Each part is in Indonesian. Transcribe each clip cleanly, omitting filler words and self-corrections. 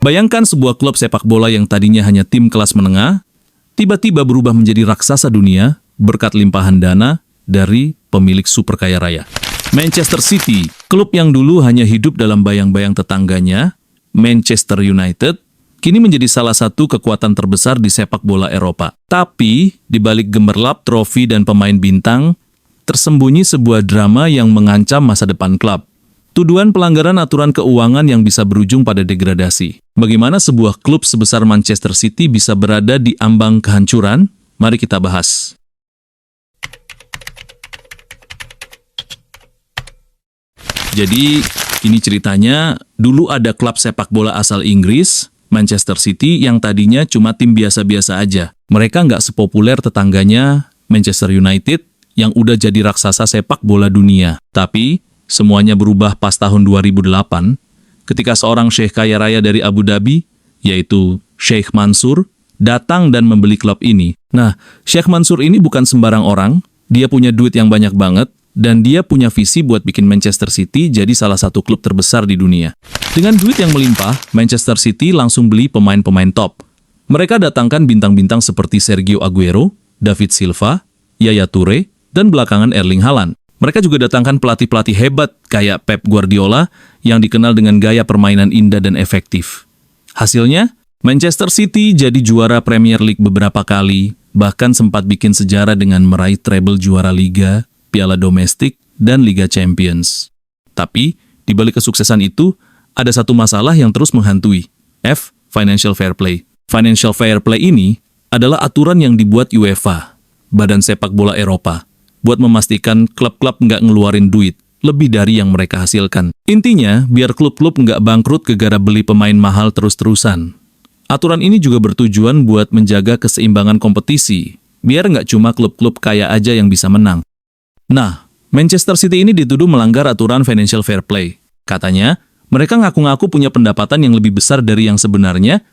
Bayangkan sebuah klub sepak bola yang tadinya hanya tim kelas menengah, tiba-tiba berubah menjadi raksasa dunia berkat limpahan dana dari pemilik super kaya raya. Manchester City, klub yang dulu hanya hidup dalam bayang-bayang tetangganya, Manchester United, kini menjadi salah satu kekuatan terbesar di sepak bola Eropa. Tapi, di balik gemerlap trofi dan pemain bintang, tersembunyi sebuah drama yang mengancam masa depan klub. Tuduhan pelanggaran aturan keuangan yang bisa berujung pada degradasi. Bagaimana sebuah klub sebesar Manchester City bisa berada di ambang kehancuran? Mari kita bahas. Jadi, ini ceritanya, dulu ada klub sepak bola asal Inggris, Manchester City, yang tadinya cuma tim biasa-biasa aja. Mereka nggak sepopuler tetangganya, Manchester United, yang udah jadi raksasa sepak bola dunia. Tapi, semuanya berubah pas tahun 2008, ketika seorang syekh kaya raya dari Abu Dhabi, yaitu Sheikh Mansur, datang dan membeli klub ini. Nah, Sheikh Mansur ini bukan sembarang orang, dia punya duit yang banyak banget, dan dia punya visi buat bikin Manchester City jadi salah satu klub terbesar di dunia. Dengan duit yang melimpah, Manchester City langsung beli pemain-pemain top. Mereka datangkan bintang-bintang seperti Sergio Aguero, David Silva, Yaya Toure, dan belakangan Erling Haaland. Mereka juga datangkan pelatih-pelatih hebat kayak Pep Guardiola yang dikenal dengan gaya permainan indah dan efektif. Hasilnya, Manchester City jadi juara Premier League beberapa kali, bahkan sempat bikin sejarah dengan meraih treble juara Liga, Piala Domestik, dan Liga Champions. Tapi, di balik kesuksesan itu, ada satu masalah yang terus menghantui. Financial Fair Play. Financial Fair Play ini adalah aturan yang dibuat UEFA, Badan Sepak Bola Eropa, buat memastikan klub-klub nggak ngeluarin duit lebih dari yang mereka hasilkan. Intinya, biar klub-klub nggak bangkrut gara-gara beli pemain mahal terus-terusan. Aturan ini juga bertujuan buat menjaga keseimbangan kompetisi, biar nggak cuma klub-klub kaya aja yang bisa menang. Nah, Manchester City ini dituduh melanggar aturan Financial Fair Play. Katanya, mereka ngaku-ngaku punya pendapatan yang lebih besar dari yang sebenarnya,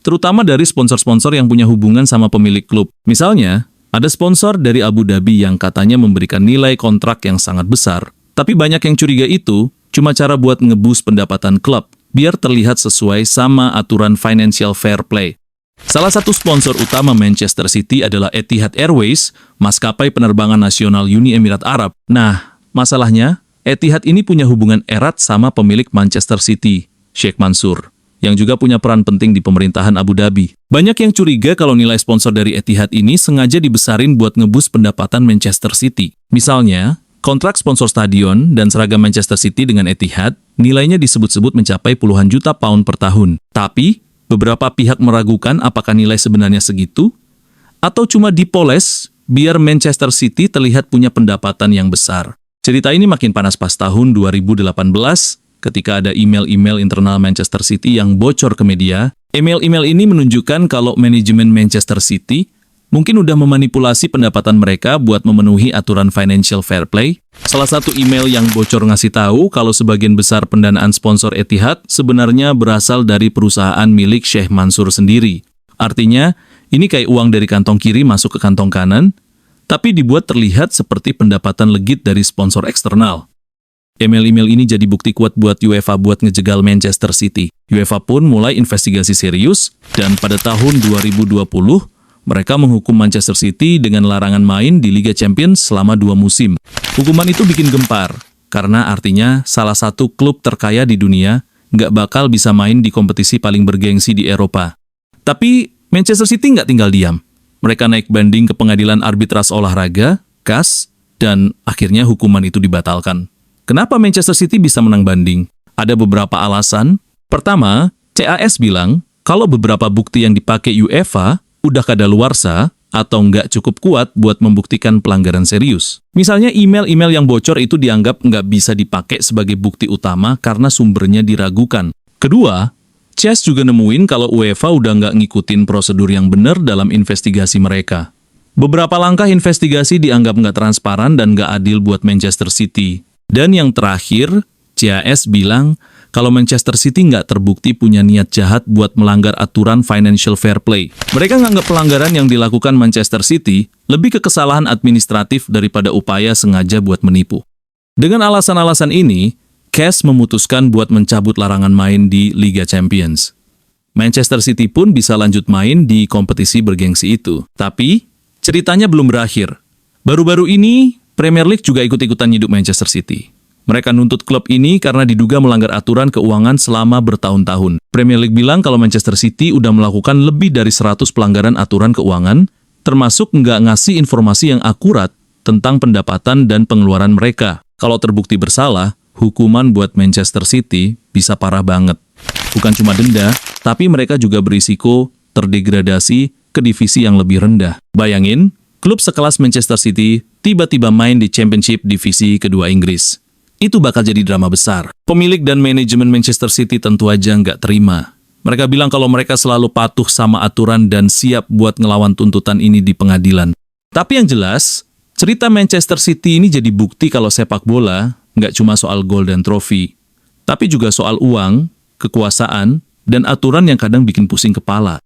terutama dari sponsor-sponsor yang punya hubungan sama pemilik klub. Misalnya, ada sponsor dari Abu Dhabi yang katanya memberikan nilai kontrak yang sangat besar. Tapi banyak yang curiga itu cuma cara buat ngebus pendapatan klub, biar terlihat sesuai sama aturan Financial Fair Play. Salah satu sponsor utama Manchester City adalah Etihad Airways, maskapai penerbangan nasional Uni Emirat Arab. Nah, masalahnya, Etihad ini punya hubungan erat sama pemilik Manchester City, Sheikh Mansur, yang juga punya peran penting di pemerintahan Abu Dhabi. Banyak yang curiga kalau nilai sponsor dari Etihad ini sengaja dibesarin buat ngebus pendapatan Manchester City. Misalnya, kontrak sponsor stadion dan seragam Manchester City dengan Etihad nilainya disebut-sebut mencapai puluhan juta pound per tahun. Tapi, beberapa pihak meragukan apakah nilai sebenarnya segitu, atau cuma dipoles biar Manchester City terlihat punya pendapatan yang besar. Cerita ini makin panas pas tahun 2018, ketika ada email-email internal Manchester City yang bocor ke media. Email-email ini menunjukkan kalau manajemen Manchester City mungkin udah memanipulasi pendapatan mereka buat memenuhi aturan Financial Fair Play. Salah satu email yang bocor ngasih tahu kalau sebagian besar pendanaan sponsor Etihad sebenarnya berasal dari perusahaan milik Sheikh Mansur sendiri. Artinya, ini kayak uang dari kantong kiri masuk ke kantong kanan, tapi dibuat terlihat seperti pendapatan legit dari sponsor eksternal. Email-email ini jadi bukti kuat buat UEFA buat ngejegal Manchester City. UEFA pun mulai investigasi serius, dan pada tahun 2020, mereka menghukum Manchester City dengan larangan main di Liga Champions selama 2 musim. Hukuman itu bikin gempar, karena artinya salah satu klub terkaya di dunia nggak bakal bisa main di kompetisi paling bergengsi di Eropa. Tapi Manchester City nggak tinggal diam. Mereka naik banding ke Pengadilan Arbitras Olahraga, CAS, dan akhirnya hukuman itu dibatalkan. Kenapa Manchester City bisa menang banding? Ada beberapa alasan. Pertama, CAS bilang kalau beberapa bukti yang dipakai UEFA udah kadaluarsa atau nggak cukup kuat buat membuktikan pelanggaran serius. Misalnya email-email yang bocor itu dianggap nggak bisa dipakai sebagai bukti utama karena sumbernya diragukan. Kedua, CAS juga nemuin kalau UEFA udah nggak ngikutin prosedur yang benar dalam investigasi mereka. Beberapa langkah investigasi dianggap nggak transparan dan nggak adil buat Manchester City. Dan yang terakhir, CAS bilang kalau Manchester City nggak terbukti punya niat jahat buat melanggar aturan Financial Fair Play. Mereka nganggap pelanggaran yang dilakukan Manchester City lebih ke kesalahan administratif daripada upaya sengaja buat menipu. Dengan alasan-alasan ini, CAS memutuskan buat mencabut larangan main di Liga Champions. Manchester City pun bisa lanjut main di kompetisi bergengsi itu. Tapi, ceritanya belum berakhir. Baru-baru ini, Premier League juga ikut-ikutan nyiduk Manchester City. Mereka nuntut klub ini karena diduga melanggar aturan keuangan selama bertahun-tahun. Premier League bilang kalau Manchester City udah melakukan lebih dari 100 pelanggaran aturan keuangan, termasuk nggak ngasih informasi yang akurat tentang pendapatan dan pengeluaran mereka. Kalau terbukti bersalah, hukuman buat Manchester City bisa parah banget. Bukan cuma denda, tapi mereka juga berisiko terdegradasi ke divisi yang lebih rendah. Bayangin, klub sekelas Manchester City tiba-tiba main di Championship divisi kedua Inggris. Itu bakal jadi drama besar. Pemilik dan manajemen Manchester City tentu aja nggak terima. Mereka bilang kalau mereka selalu patuh sama aturan dan siap buat ngelawan tuntutan ini di pengadilan. Tapi yang jelas, cerita Manchester City ini jadi bukti kalau sepak bola nggak cuma soal Golden Trophy, tapi juga soal uang, kekuasaan, dan aturan yang kadang bikin pusing kepala.